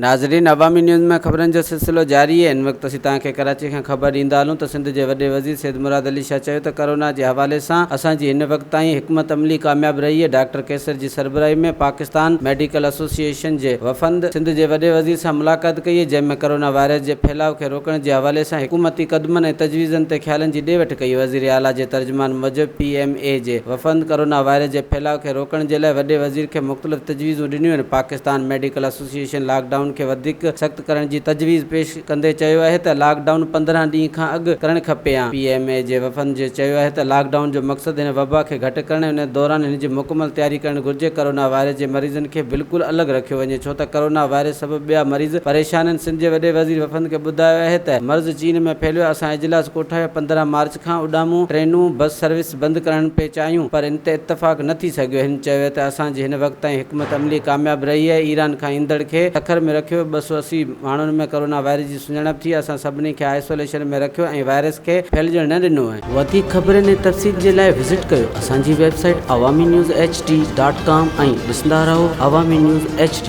नाज़रीन, अवामी न्यूज़ में ख़बरनि जो सिलसिलो जारी है। इन वक्त असीं तव्हांखे कराची खां ख़बर ॾींदा हलूं त सिंध जे वॾे वज़ीर सैयद मुराद अली शाह चयो त कोरोना जे हवाले सां असांजी हिन वक्त ताईं हिकमत अमली कामयाब रही है। डॉक्टर कैसर जी सरबराही में पाकिस्तान मेडिकल एसोसिएशन जे वफ़द सिंध जे वॾे वज़ीर सां मुलाक़ात कई है, जंहिंमें कोरोना वायरस जे फैलाव खे रोकण जे हवाले सां हुकूमती क़दमनि ऐं तजवीज़नि ते ख़्यालनि जी ॾे वठि कई। वज़ीर आला जे तर्जुमान मूजिब PMA जे वफ़द कोरोना वायरस जे फैलाव खे रोकण जे लाइ वॾे वज़ीर खे मुख़्तलिफ़ तजवीज़ूं ॾिनियूं आहिनि। पाकिस्तान मेडिकल एसोसिएशन लॉकडाउन खे वधीक सख़्त करण जी तजवीज़ पेश कंदे चयो आहे त लॉकडाउन 15 ॾींहं खां अॻु करणु खपे। PMA जे वफ़द जे चयो आहे त लॉकडाउन जो मक़सदु हिन वबा खे घटि करणु ऐं उन दौरान हिन जी मुकमल तयारी करणु घुर्जे। कोरोना वायरस जे मरीज़नि खे बिल्कुलु अलॻि रखियो वञे, छो त कोरोना वायरस सबबु ॿिया मरीज़ परेशान आहिनि। सिंध जे वॾे वज़ीर वफ़द खे ॿुधायो आहे त मर्ज़ चीन में फैलियो। असां इजलास कोठायो 15 मार्च खां उॾामूं ट्रेनूं बस सर्विस बंदि करणु पिए चाहियूं, पर इन ते इतफ़ाक़ न थी सघियो। हिन चयो त असांजी हिन वक़्त ताईं हिकमत अमली कामयाब रही आहे। ईरान खां ईंदड़ खे तखर में रखियो, 280 माण्हुनि में कोरोना वायरस जी सुञाणप थी। असां सभिनी खे आइसोलेशन में रखियो ऐं वायरस खे फैलिजण न ॾिनो आहे। वधीक ख़बरनि ऐं तफ़सील जे लाइ विज़िट कयो असांजी वेबसाइट awamiNewsHD.com ऐं ॾिसंदा रहो अवामी न्यूज़ HD।